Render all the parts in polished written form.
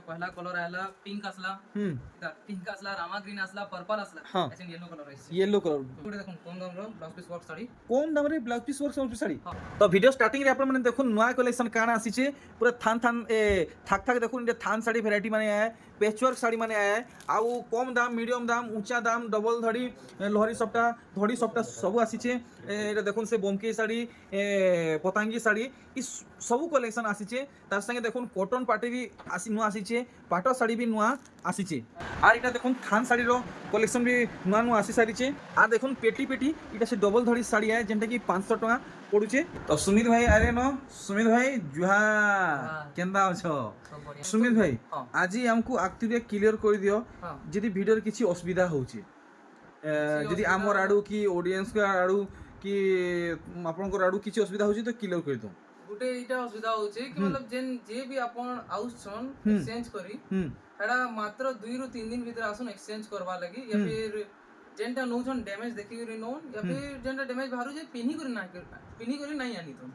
पहला कलर आला पिंक असला पिंक असला रामा ग्रीन असला पर्पल असला हाँ। ऐसे येलो कलर आइছে येलो कलर गोटे देखुन कम दाम रो ब्लाउज पीस वर्क साड़ी कम दाम रे ब्लाउज पीस वर्क साड़ी तो वीडियो स्टार्टिंग रे आपण माने देखुन नया कलेक्शन काना आसीचे पूरा थान थान थाक थाक देखुन थान साड़ी वेराइटी माने आए पैचवर्क साड़ी माने आए आउ कम दाम मीडियम दाम ऊंचा दाम डबल धड़ी लहरी सप्ता सब आसीचे एटा देखुन से बोमके साड़ी पतांगी साड़ी इ सब कलेक्शन आसीचे तार संगे देखुन कॉटन पार्टी भी नुआ आसीचे पाट साड़ी भी नुआ आसीचे आर इटा देखुन थान साड़ी रो कलेक्शन भी नुआ नुआ आसी सारीचे आ देखुन पेटी पेटी इटा से डबल धड़ी साड़ी है जेंटा कि 500 टका पड़ुचे तो सुमित भाई अरे नो सुमित भाई जुहार केंदा अछो सुमित भाई आज हमको एक्चुअली क्लियर कर दियो जदी वीडियो किछि असुविधा होउचे जदी हमर आडू की ऑडियंस के आडू कि आपनकर आडू किछि असुविधा होउचे तो क्लियर कर दो गुटे इटा असुविधा होउचे कि मतलब जेन जे भी अपन आउसन एक्सचेंज करी हेडा मात्र 2 ରୁ 3 दिन भीतर आसन एक्सचेंज करवा लगी या फिर जेनटा नोछन डैमेज देखि करी नोन या फिर जेनटा डैमेज बाहरु जे पिनी करी नहीं आनी तो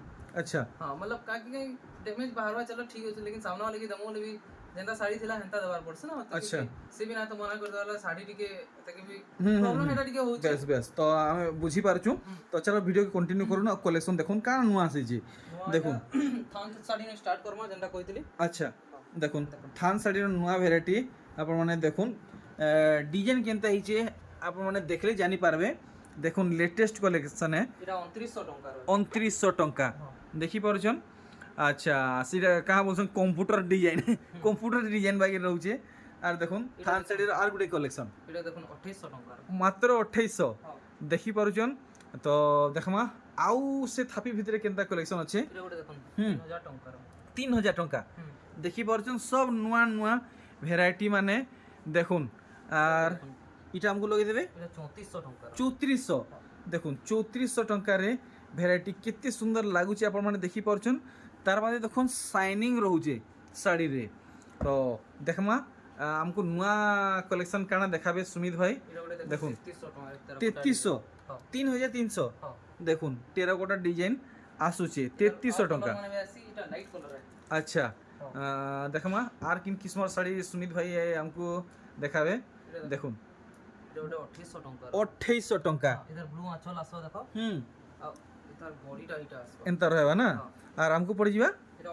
अच्छा हां मतलब का कि डैमेज बाहरवा चलो ठीक होছে लेकिन सामने वाले की दमो भी जेनटा साड़ी थिला हेंता दबार पड़छ ना अच्छा से भी ना तो मना कर देला साड़ी टिके तके भी प्रॉब्लम हेटा टिके होछ बस बस तो हम बुझी पारछु तो चलो वीडियो के कंटिन्यू करू ना कलेक्शन देखुन का नुआ आसी जी देखुन थान साड़ी ने स्टार्ट करमा जेनटा कहितली अच्छा देखुन थान साड़ी नुआ वेराइटी आपण माने देखुन डिजाइन केनता हिचे आपण माने देखले जानि पारबे देखुन लेटेस्ट कलेक्शन है एटा 2900 टंका 2900 टंका देखि परछन अच्छा सीधा कहाँ बोलछन कंप्यूटर डिजाइन बाकी रहउचे आर देखुन थान साड़ी आर गुडे कलेक्शन एटा देखुन 2800 टंका मात्र 2800 देखि परछन तो देखमा आउ से थापी भितरे केनता कलेक्शन अच्छे एटा गुडे देखुन 3000 टंका 3000 टंका देखि परछन सब नुआ नुआ वेराइटी माने देखुन आर इटा हमको लगे देबे एटा 3400 टंका 3400 देखुन 3400 टंका रे वेराइटी कितने सुंदर लागुचे आपण माने देखि परछन तार बादे देखुन शाइनिंग रहउचे साड़ी रे तो देखमा हमको नुआ कलेक्शन काना देखाबे सुमित भाई देखुन 3300 3300 देखुन टेराकोटा डिजाइन आसुचे 3300 टंका अच्छा देखमा आर किन किस्मर साड़ी सुमित भाई हमको देखाबे देखुन 2800 टंका इधर ब्लू आंचल आसो देखो इधर बॉडी टाइट आसो एंता रहबा ना आर हमको पड़ जीवा एटा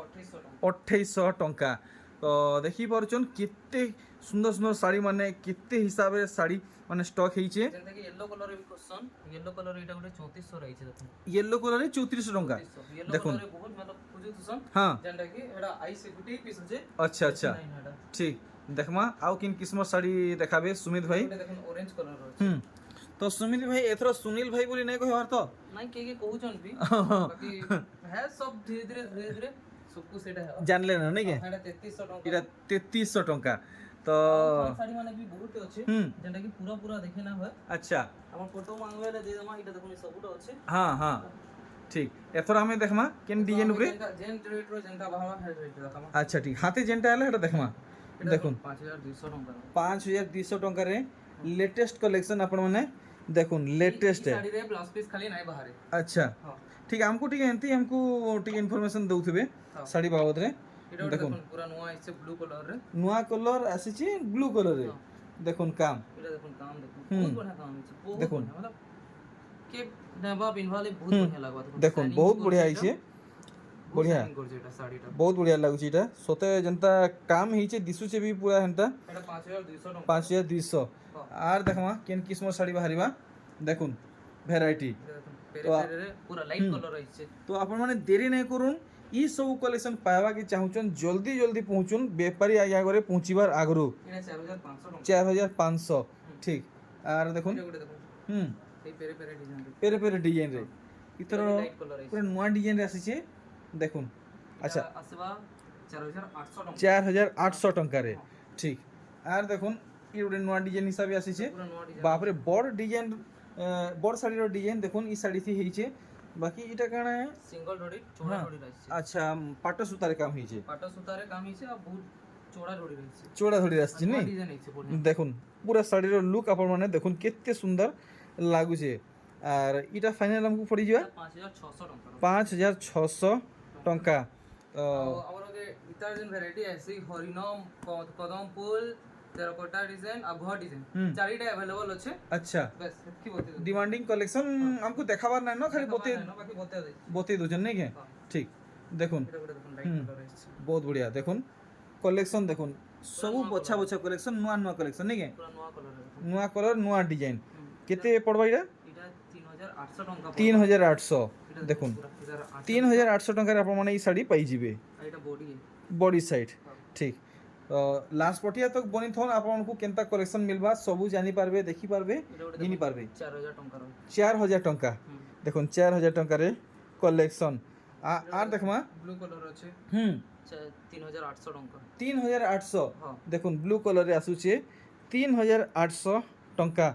2800 टंका तो देखि परछन कितने सुंदर सुंदर साड़ी माने कितने हिसाब रे साड़ी माने स्टॉक हेइचे जेंता कि येलो कलर भी क्वेश्चन येलो कलर एटा गुटे 3400 रहिছে देखुन येलो कलर रे 3400 टंका देखुन बहुत मतलब खोजु तुसन हां जेंता कि एटा आई से गुटे पीस छे अच्छा अच्छा ठीक देखमा आउ किन किस्म साड़ी देखाबे सुमित भाई देखुन ऑरेंज कलर तो सुमित भाई एथरो सुनील भाई बोली नहीं कहवार तो नहीं के कहउछन भी बाकी है सब धीरे धीरे सबको सेटा है जानले ना नहीं के एटा 3300 टंका इरा 3300 टंका तो साड़ी माने भी बहुत अच्छे जेंटा कि पूरा देखे ना होय अच्छा हमर फोटो मांगवे ले दे दमा इटा देखुन सबुटा अच्छे हां हां ठीक एथरो हमें देखमा केन डिजाइन ऊपर जेन रेट रो जेंटा बाहवा है रेट देखमा अच्छा ठीक हाथे जेंटा आले एटा देखमा देखुन 5200 टंका 5200 टंका रे लेटेस्ट कलेक्शन आपण माने देखुन लेटेस्ट है साड़ी रे ब्लाउज पीस खाली नाही बाहर अच्छा ठीक हमको ठीक एंती हमको ठीक इन्फॉर्मेशन दउथबे साड़ी बाबत रे देखुन पूरा नुआ इसे ब्लू कलर रे नुआ कलर आसीची ब्लू कलर रे देखुन काम एटा देखुन काम देखुन बहुत बढ़िया काम है देखुन मतलब के नवा पिनवाले बहुत बढ़िया लागबा देखुन बहुत बढ़िया आइছে बढ़िया बहुत बढ़िया लागुची इटा सोते जनता काम हिचे दिसुचे भी पूरा हंता एटा 5200 टंका 5200 आर देखमा केन किस्म साड़ी बाहरिबा देखुन वैरायटी तो पूरा लाइट कलर रहिছে तो आपण माने देरी नहीं करूं ई सब कलेक्शन पावा के चाहुचन जल्दी जल्दी पहुंचुन व्यापारी आगे आगे पहुंचीबार आगरु एटा 4500 टंका 4500 ठीक आर देखुन ए पेरे डिजाइन रे इतर पूरा नया डिजाइन रे आसीचे देखुन अच्छा आसबा 4800 टंका 4800 टंका रे ठीक आर देखुन ई उडे नया डिजाइन हिसाब आसीचे बाप रे बड़ डिजाइन बड़ साड़ी रो डिजाइन देखुन ई साड़ी थी हेइचे बाकी इटा काना है सिंगल डोरी चौड़ा डोरी रहिছে अच्छा पाट सुतारे काम हेइचे पाट सुतारे काम हेइছে आ बहुत चौड़ा डोरी रहिছে चौड़ा डोरी आछे नै डिजाइन हेइছে बढ़िया देखुन पूरा साड़ी रो लुक आपण माने देखुन केते सुंदर लागुचे आर इटा फाइनल हमको पड़ी जिवा 5600 टंका 5600 टंका हमरो के इतार जन वैरायटी ऐसी हरिण कदम फूल टेराकोटा डिजाइन आ घर डिजाइन चारिटा अवेलेबल अछि अच्छा बस की बोलते दो डिमांडिंग कलेक्शन हमको देखाबार ना खाली बाकी बोलते दे बते दोजन नहीं के ठीक देखुन এটা করে দেখুন লাইট কালার এসেছে बहुत बढ़िया देखुन कलेक्शन देखुन सब बछा बछा कलेक्शन नुआ नुआ कलेक्शन नहीं के পুরো নয়া কালার দেখুন नुआ कलर नुआ डिजाइन केते पड़बा इटा এটা 3800 টাকা 3800 দেখুন পুরো 3800 3800 টাকার আপন মানে এই শাড়ি পাই जिबे এটা বডি बॉडी साइड ठीक लास्ट पटिया तक बनी थन आपन को केनता कलेक्शन मिलबा सबु जानी पारबे देखि पारबे घिनी पारबे 4000 টাকা রয় 4000 टंका देखुन 4000 टंका रे कलेक्शन আর দেখমা ব্লু কালার আছে 3800 টাকা 3800 हां দেখুন ব্লু কলরে আসুছে 3800 টঙ্কা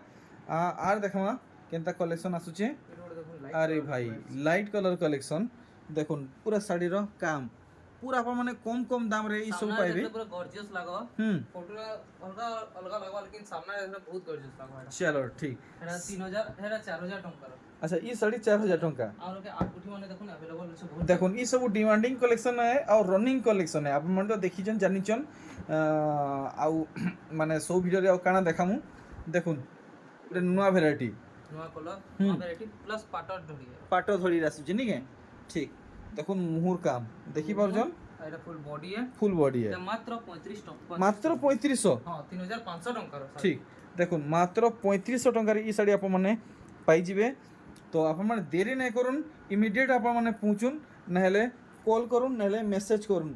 আর দেখমা কেনতা কলেকশন আসুছে এটা করে দেখুন লাইট আরে ভাই লাইট কলর কলেকশন দেখুন পুরা শাড়ির কাম পুরা আপন মানে কম কম দাম রে এই সব পাইবে পুরো গর্জিয়াস লাগো ফটো অলগা অলগা লাগো लेकिन सामने এটা বহুত গর্জিয়াস লাগো এটা চলো ঠিক এটা 3000 এটা 4000 টাকা আচ্ছা এই শাড়ি 4000 টঙ্কা আর ওকে আটকুটি মানে দেখুন अवेलेबल আছে বহুত দেখুন এই সব ডিমান্ডিং কলেকশন है और रनिंग कलेक्शन है आप मन तो देखिजन जानिचन आउ माने सो वीडियो रे काना देखामु देखुन এটা নুয়া ভ্যারাইটি নয়া কালার নয়া ভ্যারাইটি প্লাস পাটর ধরি পাটো ধরি আসুছে নি কে ঠিক দেখুন মুহুর কাম দেখি পারজন এটা ফুল বডি है ফুল বডি है এটা মাত্র 35 টাকা মাত্র 3500 हां 3500 টাকা ঠিক দেখুন মাত্র 3500 টাকার এই শাড়ি আপন মানে পাই जिबे তো আপন মানে দেরি নাই করুন ইমিডিয়েট আপন মানে পৌঁছুন নাহলে কল করুন নাহলে মেসেজ করুন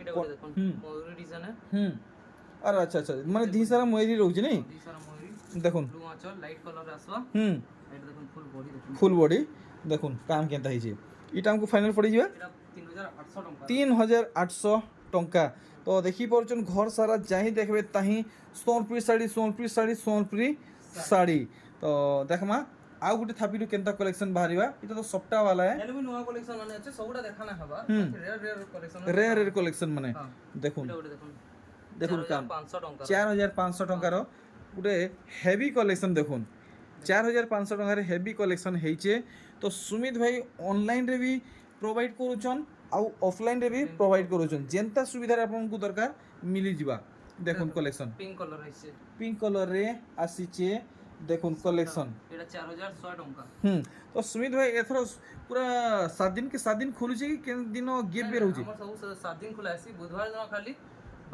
এটা করে দেখুন ময়ূরী ডিজাইন है আর আচ্ছা আচ্ছা মানে ଦି সারা ময়ূরী রହୁଛି নাই দিশারা ময়ূরী দেখুন ব্লু আঁচল লাইট কালার আসবা এটা দেখুন ফুল বডি দেখুন ফুল বডি দেখুন কাম কেনতা হইছে এটা हमको ফাইনাল পড়ি যাবে এটা 3800 টাকা 3800 টঙ্কা তো দেখি পড়ছন ঘর সারা যাই দেখবে তাহি সোনপুরি শাড়ি সোনপুরি শাড়ি সোনপুরি শাড়ি তো দেখমা ଆଉ ଗୋଟେ ଥାପିରୁ କେନ୍ତା କଲେକ୍ସନ ବାହାରିବା ଏଟା ତ ସପ୍ତାହ वाला है ଏଲେ ବି ନୂଆ କଲେକ୍ସନ ମାନେ ଅଛି ସବୁଟା ଦେଖାନା ହବା rare collection rare rare collection ମାନେ ଦେଖୁন এটা দেখুন দেখুন কাম 500 টাকা 4500 ଟଙ୍କାର ଗୋଟେ ହେଭି କଲେକ୍ସନ ଦେଖୁন 4500 ଟଙ୍କାରେ ହେଭି କଲେକ୍ସନ ହେଇଛେ ତ ସୁମିତ ଭାଇ ଅନଲାଇନ ରେ ବି ପ୍ରୋଭାଇଡ କରୁଛନ୍ ଆଉ ଅଫଲାଇନ ରେ ବି ପ୍ରୋଭାଇଡ କରୁଛନ୍ ଯେନ୍ତା ସୁବିଧାରେ ଆପଣଙ୍କୁ ଦରକାର ମିଲି ଯିବା ଦେଖୁন କଲେକ୍ସନ পিঙ্ক কালার আছে পিঙ্ক কলর রে আসিছে দেখুন কলেকশন এটা 4100 টাকা তো সুমিত ভাই এথর পুরা 7 दिन के 7 दिन খুলুছে কি কেন দিন গেপ বে রহুছে আমার সব 7 দিন খোলা আছে বুধবার দিন খালি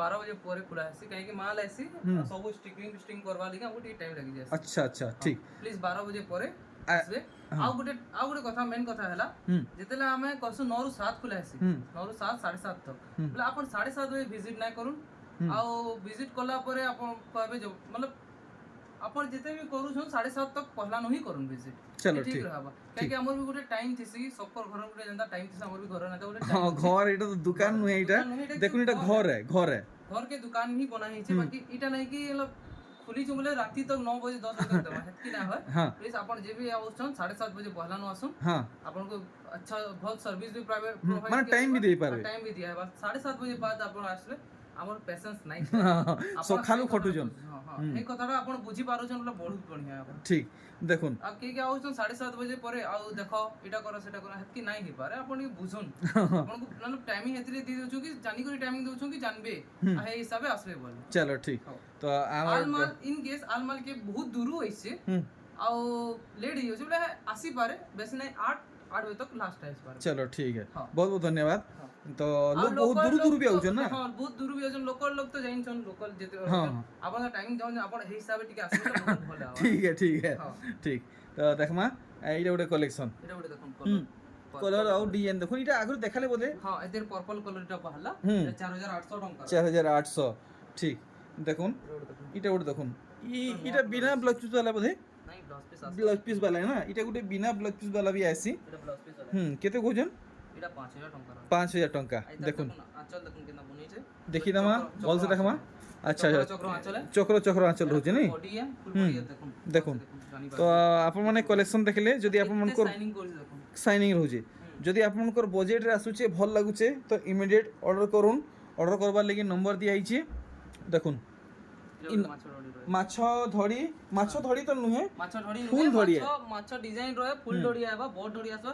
12 बजे পরে খোলা আছে কাই কি মাল আছে সব স্টিকিং করবা লাগি আমাকে টি টাইম লাগি যায় আচ্ছা আচ্ছা ঠিক প্লিজ 12 बजे পরে আসবে ଆଉ ଗୋଟେ କଥା মেন কথা ହେଲା ଯେତେବେଳେ ଆମେ କରଛୁ 9 ରୁ 7 ଖୋଲା ଅଛି 9 ରୁ 7 7:30 तक ବୋଲେ ଆପଣ 7:30 बजे विजिट নাই করুন ଆଉ विजिट কলা পরে ଆପଣ कहबे जो मतलब ଆପଣ ଯେତେ ବି କରୁଛନ୍ 7:30 तक पहला नो ही करूँ विजिट चलो ठीक रहबा काहे हमर भी गोटे टाइम थिसी सबकर घर गोटे जंदा टाइम थिसा हमर भी घर ना गोटे हां घर एटा तो दुकान नु एटा देखुन एटा घर है घर के दुकान ही बना ही छे बाकी इटा नहीं कि मतलब खुली छु बोले राती तक 9 बजे 10 बजे तक दमा हेतकी ना होय प्लीज अपन जे भी आउछन 7:30 बजे पहला नो आसुन हां अपन को अच्छा बहुत सर्विस भी प्राइवेट प्रोवाइड माने टाइम भी दे पारे टाइम भी दिया है बस 7:30 बजे बाद अपन आसले हमर पेशेंस नहीं सखालु खटुजन এই কথাটা আপন বুঝি পারুছন বলে বহুত বঢ়িয়া হবে ঠিক দেখুন আর কে কে আউছন 7:30 बजे পরে আউ দেখো এটা করো সেটা করো হেতকি নাই হি পারে আপন কি বুঝুন আপন को मतलब टाइमिंग हेतरे दी देछु कि जानी करी टाइमिंग देछु कि जानबे आ हे हिसाबे आसबे बोले चलो ठीक तो आलमाल इन केस आलमाल के बहुत दूर होइसे आउ लेट ही होइसे बोले आसी पारे बेसी नहीं 8 बजे तक लास्ट आइस पारे चलो ठीक है बहुत बहुत धन्यवाद तो लोग बहुत दूर दूर भी आउछन ना हां बहुत दूर भी आउछन लोकल लोग तो जाइनछन लोकल जेते आपन टाइमिंग जाउन आपन हे हिसाबे टिके आसबे तो बहुत भले आवा ठीक है ठीक तो देखमा एटा गोटे कलेक्शन এটা ওটা দেখুন কলর कलर और डिजाइन देखो এটা আগে দেখালে বলে हां এদের পার্পল কলরটা বাহলা এটা 4800 টাকা 4800 ঠিক দেখুন এটা ওটা দেখুন এটা বিনা ব্লাউজ পিস वाला বলে নাই ব্লাউজ পিস वाला है ना এটা গোটে বিনা ব্লাউজ পিস वाला भी आसी এটা ব্লাউজ পিস वाला কেতে কোজন এটা 5000 টাকা 5000 টাকা দেখুন আঁচল দেখুন কেনা বনিছে দেখি দামা বল से দেখমা अच्छा চক্র আঁচল চক্র আঁচল রହୁছে নি বডি है ফুল বডি है দেখুন তো আপন মানে কালেকশন দেখলে যদি আপন মনকর শাইনিং করছি দেখুন শাইনিং রହୁছে যদি আপন মনকর বাজেট রে আসুছে ভাল লাগুছে তো ইমিডিয়েট অর্ডার করুন অর্ডার করবার লাগি নম্বর দিয়া আইছে দেখুন মাছ ধড়ি মাছ ধড়ি তো নুহে মাছ ধড়ি ফুল ধড়ি মাছ ডিজাইন রহে ফুল ধড়ি আইবা বড় ধড়ি আসবা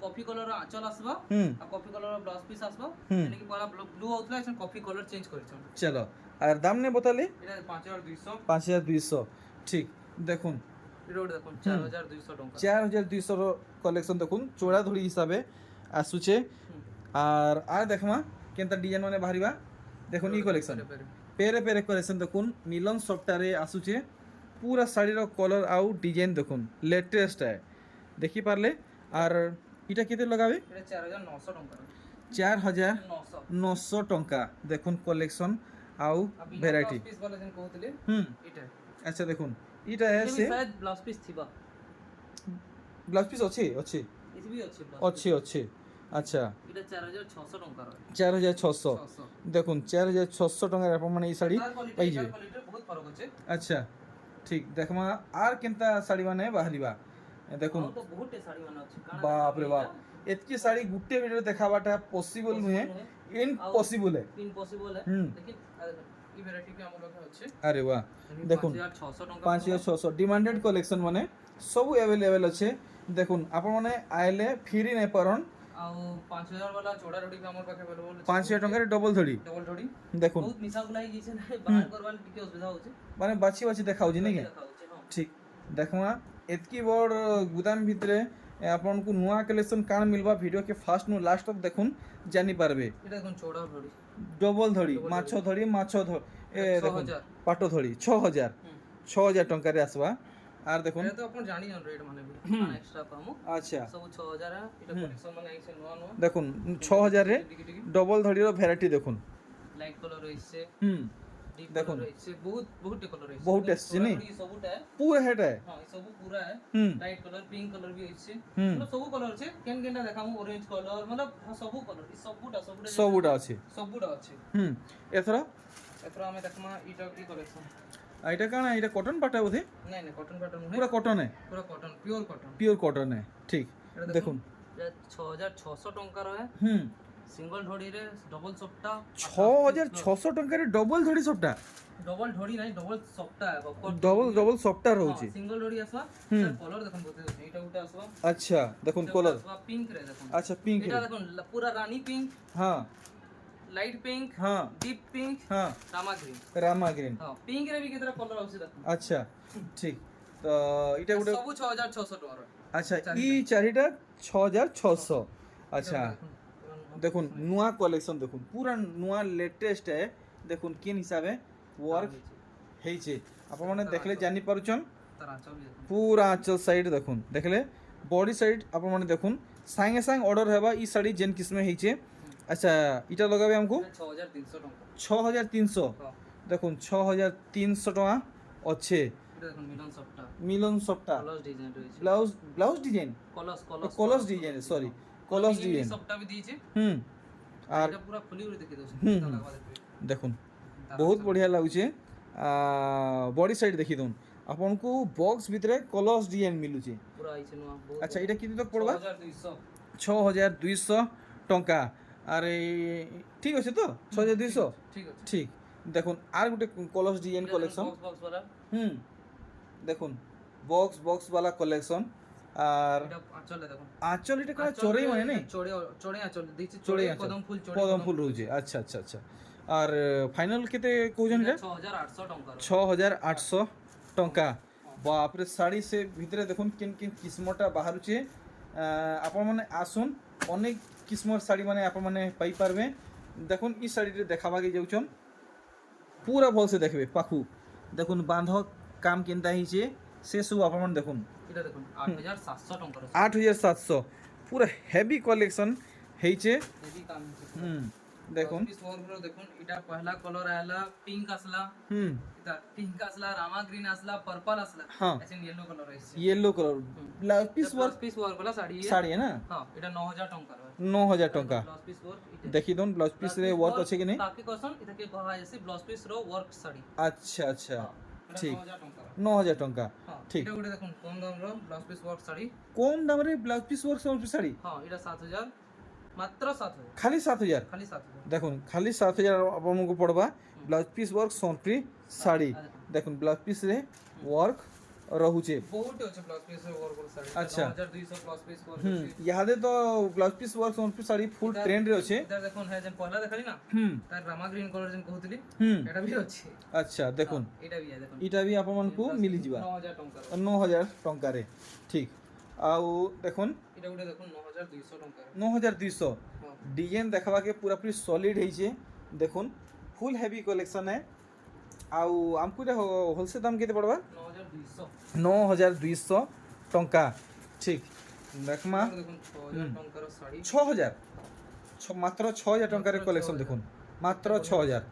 কফি কলর আঁচল আসবা আর কফি কলর ব্লাউজ পিস আসবা মানে কি পরা ব্লু আউটলা এখন কফি কলর চেঞ্জ করেছন। চলো আর দাম নে বতালে এটা 5200 5200 ঠিক দেখুন এটা দেখুন 4200 টাকা 4200 ର କଲେକ୍ସନ୍ ଦେଖୁନ୍ ଚୋଡ଼ା ଧଡ଼ି ହିସାବେ ଆସୁଛେ আর দেখমা কেনতা ডিজাইন মানে বাহারিবা দেখুন ই কলেকশন পেরে পেরে কলেকশন দেখুন মিলন সফটারে আসুছে পুরা শাড়ির কলর আউ ডিজাইন দেখুন লেটেস্ট है দেখি পারলে আর এটা কেতে লগাবে এটা 4900 টাকা 4900 টঙ্কা দেখুন কলেকশন আউ ভ্যারাইটি পিস বলে যেন কହୁଥିଲେ এটা আচ্ছা দেখুন এটা আছে শায়দ ব্লাউজ পিস থিবা ব্লাউজ পিস আছে আছে এটি भी আছে ଅଛି ଅଛି আচ্ছা এটা 4600 টাকা রয় 4600 দেখুন 4600 টাকার আপন মানে এই শাড়ি পাই যাবে বহুত ফরক আছে আচ্ছা ঠিক দেখমা আর কেনতা শাড়ি মানে বাহারিবা দেখুন তো বহুত শাড়ি মানে আছে বাপ রে বাপ এতকি শাড়ি গুটে ভিডিও দেখাবাটা পসিবল নহে ইম্পসিবল है ইম্পসিবল है लेकिन এই ভ্যারাইটি কি আমার কাছে আছে আরে বাহ দেখুন 5600 টাকা 5600 ডিমান্ডেড কালেকশন মানে সবু अवेलेबल আছে দেখুন আপন মানে আইলে ফ্রি নাই পারন ଆଉ 5000 वाला ଚୋଡ଼ା ରୋଡି ବି ଆମର ପାଖେ अवेलेबल ଅଛି 5000 ଟଙ୍କାରେ ଡବଲ ଧଡ଼ି দেখুন ବହୁତ ମିଶା ଗୁଲା ହେଇ ଯାଇছে ନା ବାହାର କରବାଲ ଟିକେ ଅସୁବିଧା ହଉଛି মানে বাছি বাছি দেখাউছি নাকি দেখাଉଛି ହଁ ঠিক দেখমা এতকি বড় গুদাম ভিতরে আপনার নূয়া কালেকশন কাণ মিলবা ভিডিও কে ফার্স্ট নু লাস্ট তক দেখুন জানি পারবে এটা দেখুন চোড়া ধড়ি ডবল ধড়ি মাছ ধড়ি এ দেখুন পাটো ধড়ি 6000 টঙ্কারে আসবা আর দেখুন এটা তো আপন জানি জান রেট মানে মানে এক্সট্রা পামু আচ্ছা সব 6000 এটা কলেকশন মানে আইছে নয়া নয়া দেখুন 6000 রে ডবল ধড়ির ভ্যারাইটি দেখুন লাইট কালার রইছে দেখুন রইছে বহুত বহুত কালার রইছে বহুত আসছে নি সবুটা পুরা হেটা হ্যাঁ সব পুরা লাইট কালার পিঙ্ক কালার भी হইছে মানে সব কালার আছে কেন কেনটা দেখামু অরেঞ্জ কালার মানে সব কালার সবুটা আছে এথরা আমি দেখমা ইটা কি কালেকশন এটা কানা এটা কটন পাটা বোধে নাই না কটন প্যাটার্ন পুরা কটন পিওর কটন ঠিক দেখুন 6600 টাকা রহে সিঙ্গল ধড়ি রে ডবল সফটা 6600 টাকারে ডবল ধড়ি সবটা ডবল ধড়ি নাই ডবল সফটা ডবল সফটা রହୁଛି সিঙ্গল ধড়ি আসবা কলর দেখুন বতে দেছে এটা উটা আসবা আচ্ছা দেখুন কলর পিঙ্ক রে দেখুন আচ্ছা পিঙ্ক এটা দেখুন পুরা রানী পিঙ্ক হ্যাঁ লাইট পিঙ্ক হ্যাঁ ডিপ পিঙ্ক হ্যাঁ রামা গ্রিন হ্যাঁ পিঙ্ক রে भी কেতরা কলর আছে দেখুন আচ্ছা ঠিক তো এটা গুটে সব 6600 টাকা আচ্ছা ই চারিটা 6600 আচ্ছা দেখুন নয়া কালেকশন দেখুন পুরা নয়া লেটেস্ট है দেখুন কিন হিসাবে ওয়ার্ক হেইছে আপন মানে দেখলে জানি পারুছন তার আঁচল দেখুন পুরা আঁচল সাইড দেখুন দেখলে বডি সাইড আপন মানে দেখুন সাঙ্গে সাঙ্গ অর্ডর হেবা ই শাড়ি যেন কিসমে হেইছে আচ্ছা এটা লগাবে আমকু 6300 টাকা 6300 দেখুন 6300 টাকা আছে এটা দেখুন মিলন সফটা কলস ডিজাইন রয়েছে ব্লাউজ ডিজাইন কলস ডিজাইন সরি কলস ডিজাইন সফটা भी দিয়েছে আর এটা পুরো খুলি করে দেখে দোস দেখুন বহুত বঢ়িয়া লাগুছে বডি সাইড দেখি দউন আপনকু বক্স ভিতরে কলস ডিজাইন মিলুছে পুরো আইছে নয়া আচ্ছা এটা কিতে তক পড়বা 6200 6200 টঙ্কা আর ঠিক আছে তো 6200 ঠিক আছে ঠিক দেখুন আর গোটে কলস ডিজাইন কালেকশন বক্স वाला দেখুন বক্স वाला কালেকশন আর এটা আঁচল দেখুন আঁচল এটা কোন চড়াই মানে নাই চড়ে আঁচল দিছে চড়াই কদম ফুল রହୁছে আচ্ছা আচ্ছা আচ্ছা আর ফাইনাল কেতে কোজন রে 6800 টাকা 6800 টঙ্কা বাপরে শাড়ি সে ভিতরে দেখুন কিন কিন কিসমটা বাহারুছে আপন মানে আসুন অনেক কিসমর শাড়ি মানে আপন মানে পাই পারবে দেখুন ই শাড়িতে দেখাবাকে যাউছন পুরা ভালসে দেখবে পাখু দেখুন বাঁধ কাম কেনতা হইছে সে সব আপন মানে দেখুন এটা দেখুন 8700 টাকা 8700 পুরা হেভি কালেকশন হইছে হেভি কাম দেখুন পিস ওয়ার্ক দেখুন এটা পহলা কালার আইলা পিঙ্ক আসলা এটা পিঙ্ক আসলা রামা গ্রিন আসলা पर्पल আসলা ऐसे येलो कलर আছে yellow colour blouse piece work वाला শাড়ি है ना हां এটা 9000 টাকা 9000 টাকা ব্লাউজ পিস ওয়ার্ক দেখি দন ব্লাউজ পিস রে ওয়ার্ক আছে কি নাই তাকে কোসন এটাকে কহা আছে ব্লাউজ পিস র ওয়ার্ক শাড়ি আচ্ছা আচ্ছা ঠিক 9000 9000 টাকা টাকা ঠিক এটা গুলো দেখুন কম দাম র ব্লাউজ পিস ওয়ার্ক শাড়ি কম দাম রে ব্লাউজ পিস ওয়ার্ক শাড়ি হ্যাঁ এটা 7000 মাত্র 7000 খালি 7000 খালি 7000 দেখুন খালি 7000 ଆପଣଙ୍କୁ ପଡ଼ବା blouse piece work Sambalpuri sari ଦେଖୁନ୍ ବ୍ଲାଉଜ ପିସ୍ରେ ୱାର୍କ ରହୁଛେ ବହୁତ ଅଛି ବ୍ଲାଉଜ ପିସ୍ ୱାର୍କ ଶାଢ଼ୀ ଆଚ୍ଛା 9200 ବ୍ଲାଉଜ ପିସ୍ ୱାର୍କ ଅଛି ଇହାଦେ ତ blouse piece work Sambalpuri sari ଫୁଲ୍ ଟ୍ରେଣ୍ଡରେ ଅଛେ इधर देखो है जन पहला देखली ना तार रामा ग्रीन कलर जन कहतली एटा भी अछि ଆଚ୍ଛା ଦେଖୁନ୍ एटा भी है देखो ଇଟା ବି ଆପଣମାନଙ୍କୁ ମିଳିଯିବା 9000 टंका 9000 ଟଙ୍କାରେ ଠିକ୍ ଆଉ ଦେଖୁନ୍ एटा गुटे देखो 9200 टंका 9200 डिजाइन देखबाके पूरा पूरी सॉलिड ହେଇଛେ ଦେଖୁନ୍ फुल हेवी कलेक्शन है आउ आमको इटा होलसेल दाम केते पड़बा 9200 टंका ठीक देखमा देखो 6000 टंका रो साड़ी 6000 मात्र 6000 टंका रे कलेक्शन देखुन मात्र 6000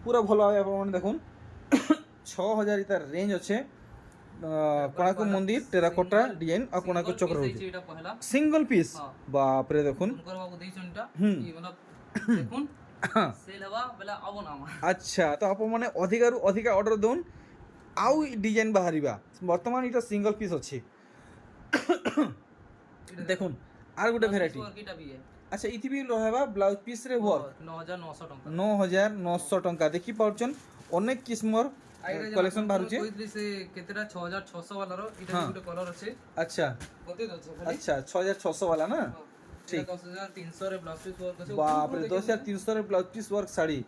पूरा भलो है आपण देखुन 6000 इता रेंज अच्छे कोणाको मंदिर टेराकोटा डिजाइन आ कोणाको चक्र होची एटा पहला सिंगल पीस बाप रे देखुन उनकर बाबू देइछनटा ई मतलब देखुन सेल हवा बेला आबो ना अच्छा तो आप माने अधिकारु अधिका ऑर्डर दोन आउ डिजाइन बाहरिबा वर्तमान इटा सिंगल पीस अछि देखुन आर गुटे भेराइटी एटा भी है अच्छा इथि भी रहबा ब्लाउज पीस रे वर्क 9900 टंका 9900 टंका देखि पाउछन अनेक किस्मर कलेक्शन बाहरुचे कोइतली से केतेरा 6600 वाला रो इटा गुटे कलर अछि अच्छा बते दो अच्छा 6600 वाला ना ठीक 10300 रे ब्लाउज पीस वर्क अछि बाप रे 10300 रे ब्लाउज पीस वर्क साड़ी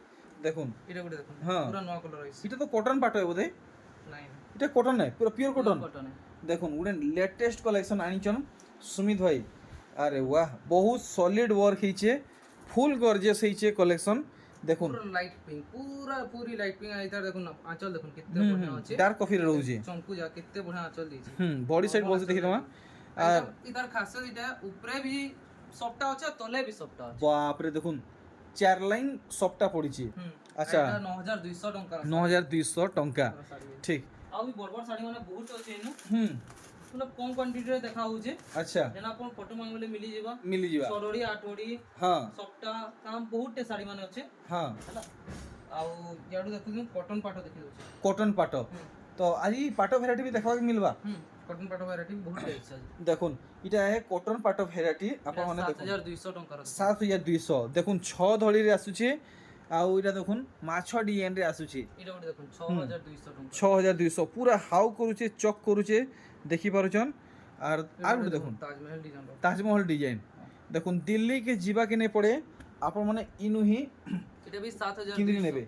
देखुन इटा गुटे देखुन हां पूरा नवा कलर अछि इटा तो कॉटन पाटो है बोधे नहीं इटा कॉटन है पूरा प्योर कॉटन कॉटन है देखुन गुटे लेटेस्ट कलेक्शन आनिचन सुमित भाई अरे वाह बहुत सॉलिड वर्क हिचे फुल गॉर्जियस हिचे कलेक्शन देखुन पूरा लाइट पिंक पूरी लाइट पिंक इधर देखुन आंचल देखुन कितने बढ़िया अछि डार्क कॉफी रे रहउजे चमकू जा कितने बढ़िया आंचल दी छी बॉडी साइड बोलसे देखि दमा इधर खासियत इटा ऊपरे भी सॉफ्टा अछि तले भी सॉफ्टा अछि बाप रे देखुन चार लाइन सॉफ्टा पड़ी छी अच्छा एटा 9200 टंका 9200 टंका ठीक आ भी बड़ बड़ साड़ी माने बहुत अछि एनु मतलब कम क्वांटिटी रे देखा होउजे अच्छा जेना अपन फोटो मांगले मिली जेबा चौड़ोड़ी आठोड़ी हां सॉफ्टा काम बहुत टे साड़ी माने अछि हां हैला आ याडू देखु कॉटन पाटो देखि होउचे कॉटन पाटो तो आज पाटो वैरायटी भी देखबा के मिलबा कॉटन पाटो वैरायटी बहुत टे अछि देखुन इटा है कॉटन पाटो वैरायटी अपन माने देखुन 7200 टंका 7200 देखुन 6 धड़ी रे आसुचे आउ इटा देखुन माछो डिजाइन रे आसुचे इटा गुटे देखुन 6200 टंका 6200 पूरा हाउ करूचे चक करूचे देखि पारुचन आर गुटे देखुन ताजमहल डिजाइन देखुन दिल्ली के जीवा के नहीं पड़े आप माने इनु ही इटा भी 7200 किंदरी नेबे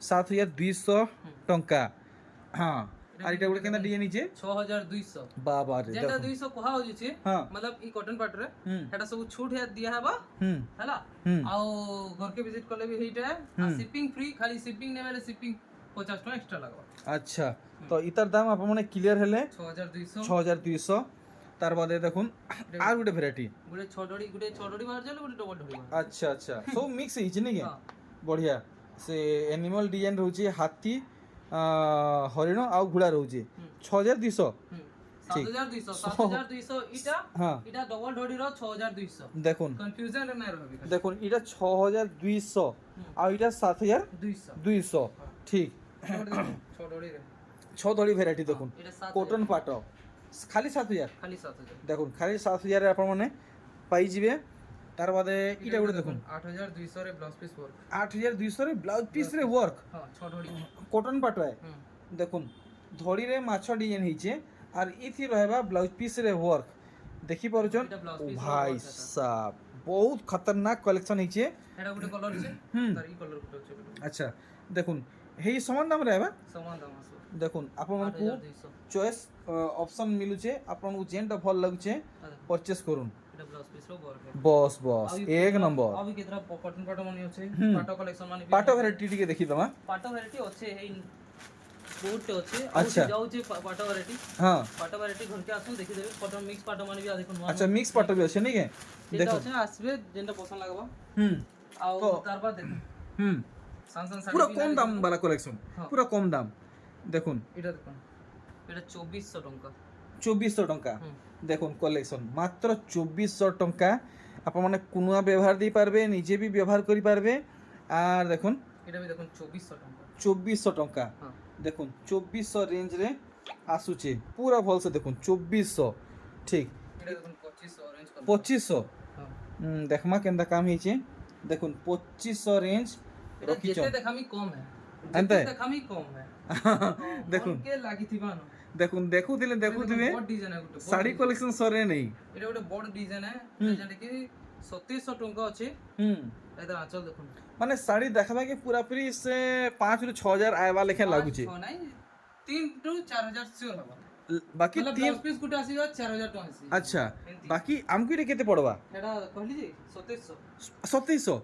7200 टंका हां आर इटा गुटे केना डिजाइन निचे 6200 बाबा रे जेटा 200 कहा हो जे मतलब ई कॉटन पाट रे एटा सब छूट है दिया है बा हैला आ घर के विजिट करले भी हेटा है शिपिंग फ्री खाली शिपिंग ने वाले शिपिंग 50 टका एक्स्ट्रा लगवा अच्छा तो इतर दाम आप माने क्लियर हेले 6200 तार बादे देखुन आर गुटे वैरायटी गुटे छोडोडी बाहर चले गुटे डबल ढोडी बाहर अच्छा अच्छा सब मिक्स हिच नहीं के बढ़िया से एनिमल डिजाइन रहउची हाथी हरिण आ घोड़ा रहउची 6200 7200 इटा इटा डबल ढोडी रो 6200 देखुन कंफ्यूजन रे नै रहबी देखुन इटा 6200 आ इटा 7200 ठीक छोडोडी रे 6 धड़ी वैरायटी देखुन कॉटन पाटो खाली 7000 देखुन खाली 7000 रे आपण माने पाई जिवे तार बादे इटा गुटे देखुन 8200 रे ब्लाउज पीस वर्क 8200 रे ब्लाउज पीस रे वर्क हां छोडोडी कॉटन पाटो है देखुन धड़ी रे माछो डिजाइन हिचे आर इथि रहबा ब्लाउज पीस रे वर्क देखि पारुचन भाई साहब बहुत खतरनाक कलेक्शन हिचे एटा गुटे कलर छे तार ई कलर गुटे छे अच्छा देखुन हेई समान दाम रहबा समान दाम आसो देखुन आपन को चॉइस ऑप्शन मिलुचे आपन को जेंटा भल लागुचे परचेस करूँ एटा ब्लाउज पीस रो वर्क है बस एक नंबर अभी केतरा कॉटन पाटो माने होचे पाटो कलेक्शन माने पाटो वैरायटी टिके देखि दमा पाटो वैरायटी होचे हे बहुत होचे अच्छा जाउ जे पाटो वैरायटी हां पाटो वैरायटी घर के आसु देखि देबे कॉटन मिक्स पाटो माने भी आ देखो अच्छा मिक्स पाटो भी अछि नै के देखो होचे आसबे जेंटा पसंद लागबा आ तार बाद देखो सांसन साड़ी पूरा कम दाम वाला कलेक्शन पूरा कम दाम देखुन एटा देखो एटा 2400 टंका 2400 टंका देखुन कलेक्शन मात्र 2400 टंका आप माने कुनुआ व्यवहार दी पारबे निजे भी व्यवहार करि पारबे आर देखुन एटा भी देखुन 2400 टंका 2400 टंका देखुन 2400 रेंज रे आसुचे पूरा भल से देखुन 2400 ठीक एटा देखुन 2500 रेंज कर 2500 देखमा केंदा काम हिचे দেখুন 2500 রেঞ্জ এটা রখিছ যেতে দেখামি কম है এনতে? যেতে দেখামি কম है দেখুন কে লাগিথিবা ন দেখুন দেখুଥିଲେ বড় ডিজাইন है গুଟେ ଶାଢ଼ୀ କଲେକ୍ସନ ସରେ ନେଇ এটা ଗୋଟେ ବଡ ডিজাইন है যেটা কি 3700 ଟଙ୍କା ଅଛି ହୁଁ এটা আঁচল দেখুন ମାନେ ଶାଢ଼ୀ ଦେଖବାକେ ପୁରାପୁରି ସେ 5 ରୁ 6000 ଆଇବା ଲେଖା ଲାଗୁଛି নাই 3 टू 4000 ସିଓର ହବ ବାକି मतलब ତିନ ब्लाउज पीस गुटे आसीबा 4000 ଟଙ୍କା आसी ଆଚ୍ଛା ବାକି ଆମକୁ ଏଇଟା କେତେ ପଡ଼ବା এটা କହିଲି ଯେ 2700 2700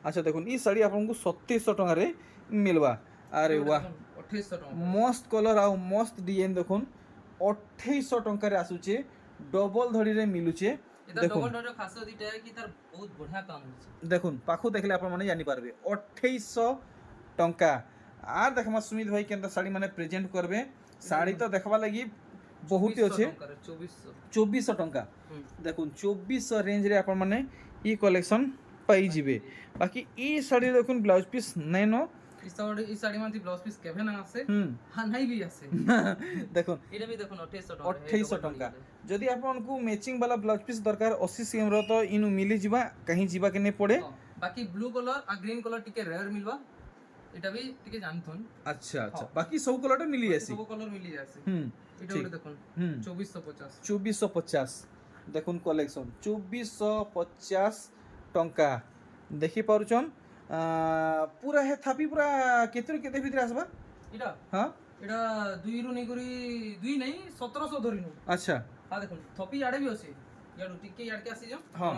আচ্ছা দেখুন এই শাড়ি আপনার 2700 টাকার মিলবা আরে বাহ 2800 ଟଙ୍କା মস্ত কলর আউ মস্ত ডিজাইন দেখুন 2800 টাকার আসুছে ডবল ধড়িরে মিলুছে এটা দেখুন ডবল ডট খাস দিটা है कि তার বহুত বঢ়িয়া কাম হচ্ছে দেখুন পাখু দেখলে আপনার মানে জানি পারবে 2800 টঙ্কা আর দেখমা সুমিত ভাই কেনটা শাড়ি মানে প্রেজেন্ট করবে শাড়ি তো দেখবা লাগি বহুত আছে 2400 টঙ্কা দেখুন 2400 রেঞ্জ রে আপনার মানে ই কালেকশন পাই যাবে বাকি এই শাড়ি দেখুন ব্লাউজ পিস নাই ন এই শাড়ি মানে ব্লাউজ পিস কেভে না আছে হ্যাঁ নাই भी আছে দেখুন এটা भी দেখুন 2800 টাকা 2800 টঙ্কা যদি আপনাଙ୍କୁ ম্যাচিং वाला ব্লাউজ পিস দরকার 80 সিএম র তো ইনু মিলি ଯିବା कहीं ଯିବା के नहीं पड़े बाकी ब्लू कलर और ग्रीन कलर टिके रेयर मिलवा এটা भी टिके जानथन আচ্ছা আচ্ছা বাকি সব কলরটা মিলি যাসি সব কলর মিলি যাসি এটা ঠিক। বলে দেখুন হুম 2450 2450 দেখুন কলেকশন 2450 টঙ্কা দেখি পারুছন পুরা হে থাপি পুরা কেতে কেতে ভিতরে আসবা এটা হ্যাঁ এটা 2 রু নেই করি 2 নাই 1700 ধরিনু আচ্ছা হ্যাঁ দেখুন থপি ইয়াড়ে भी আছে ইয়াড়ু টিকে ইয়াড়কে আসি যাও হ্যাঁ।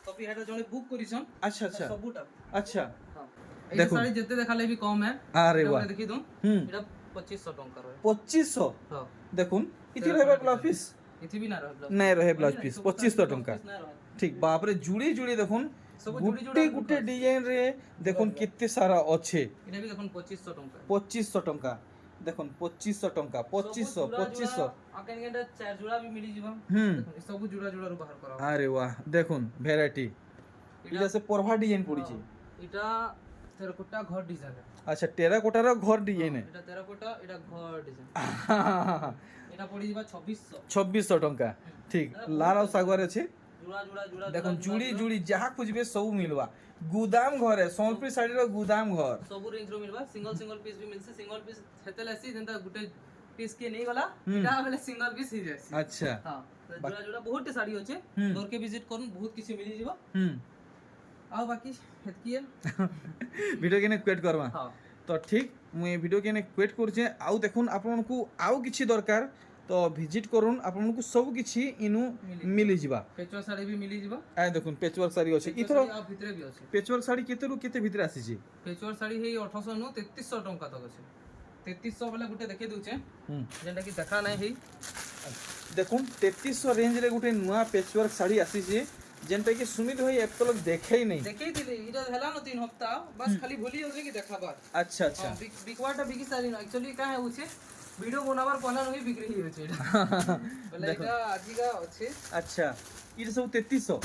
থপি ইয়াড়ে জনে বুক করিছন আচ্ছা আচ্ছা সবুটা আচ্ছা হ্যাঁ এই দেখুন। শাড়ি যেতে দেখালে भी কম है আরে এটা বাহ দেখি দম হুম এটা 2500 টাকা রয় 2500 হ্যাঁ দেখুন ইতি রহে ব্লাউজ পিস এটি भी না রয় নাই রহে ব্লাউজ পিস 2500 টঙ্কা না রয় ঠিক বাপরে জুড়ি জুড়ি দেখুন সব জুড়ি গুটে জুড়ি গুটে ডিজাইন রে দেখুন কেতে সারা আছে এটা भी দেখুন 2500 টাকা 2500 টঙ্কা দেখুন 2500 টঙ্কা 2500 আকেন গেটা চার জোড়া भी মিলিଯିବ হুম দেখুন এই সব জোড়া জোড়া রু বাহার করা আরে বাহ দেখুন ভ্যারাইটি এটা সে পরভা ডিজাইন পড়িছে এটা তেরকোটা ঘর ডিজাইন আচ্ছা টেরাকোটার ঘর ডিজাইন এটা তেরকোটা এটা ঘর ডিজাইন এটা পড়ি ଯିବା 2600 2600 টঙ্কা ঠিক লাল আর সাগর আছে জোড়া জোড়া জোড়া দেখুন জুড়ি জুড়ি যাহা খুঁজবে সব মিলবা গুদাম ঘরে সম্বলপুর শাড়ির গুদাম ঘর ସବୁ ରେଞ୍ଜ ର ମିଲବା ସିଙ୍ଗଲ ସିଙ୍ଗଲ ପିସ୍ ବି ମିଲছে ସିଙ୍ଗଲ ପିସ୍ ହେତେଲେ ଆସି ଯେନ୍ତା গুটে পিস কে নেই গলা এটা বেলে সিঙ্গল পিস হি যাইছে আচ্ছা হ্যাঁ জোড়া জোড়া বহুত শাড়ি আছে দরকে ভিজিট করুন বহুত কিছু মিলিଯିବ হুম ଆଉ ବାକି ହେତକି ভিডিও কেনে ক্রিয়েট করবা ହଁ তো ঠিক মু এই ভিডিও কেনে ক্রিয়েট করছে আউ দেখুন আপনারকু আউ কিছু দরকার তো ভিজিট করুন আপনারকু সব কিছু ইনু মিলিଯିবা পেচুয়া শাড়ি भी মিলি ଯିବ আই দেখুন পেচওয়ার্ক শাড়ি আছে ইথর ଆଉ ଭିତରେ ବି ଅଛି পেচওয়ার্ক শাড়ি কেতেরু কেতে ভিতরে আসিছি পেচুয়ার শাড়ি হেই 1800 नु 3300 ଟଙ୍କା ତକ ଅଛି 3300 বেলা গুটে দেখে দউছে হুম যেটা কি দেখা নাই হেই দেখুন 3300 রেঞ্জ রে গুটে নয়া পেচওয়ার্ক শাড়ি আসিছে যেটা কি সুমিত ভাই এতলক দেখাই নাই দেখেই দিলি এটা হেলা ন 3 সপ্তাহ বাস খালি ভুলি যাচ্ছে কি দেখাবার আচ্ছা আচ্ছা বিকওয়াটা বিকি সারি না एक्चुअली का है उसे ভিডিও বানাবার পনা নই বিক্রি হই হচ্ছে এটা বলে এটা আজিগা আছে আচ্ছা এটা সব 3300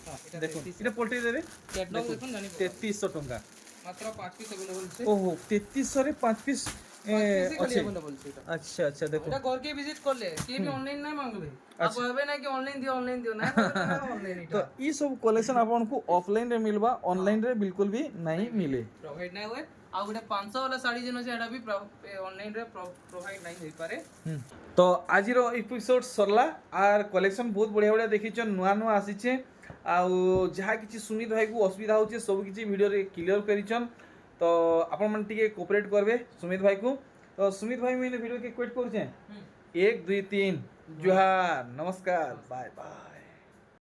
হ্যাঁ এটা দেখুন এটা পল্টে দেবে ক্যাটালগ দেখুন জানি 3300 টাকা মাত্র 5 পিস अवेलेबल আছে ওহো 3300 রে 5 পিস আছে আছে अवेलेबल আছে এটা আচ্ছা আচ্ছা দেখুন এটা ঘরকে ভিজিট করলে কি भी অনলাइन না মাঙ্গবে आप হবে না কি অনলাइन দিও না অনলাइन তো এটা এই সব কলেকশন আপনাকে অফলাইন রে মিলবা অনলাइन রে বিলকুল भी नहीं मिले प्रोवाइड नहीं हुए ଆଉ ଗୋଟେ 500 वाला শাড়ি যেন আছে এটা ବି অনলাइन রে प्रोवाइड नहीं होई पारे তো আজির এপিসোড সরলা আর কলেকশন বহুত বড়িয়া বড়িয়া দেখিছন নূয়া নূয়া আসিছে আউ যাহা কিছু সুমিত ভাই কু অসুবিধা হচ্ছে সব কিছু ভিডিও রে ক্লিয়ার করিছন তো আপন মানে টিকে কোঅপারেট করবে সুমিত ভাই কু তো সুমিত ভাই মানে ভিডিও কে কোয়েট করছে 1 2 3 জোহার নমস্কার বাই বাই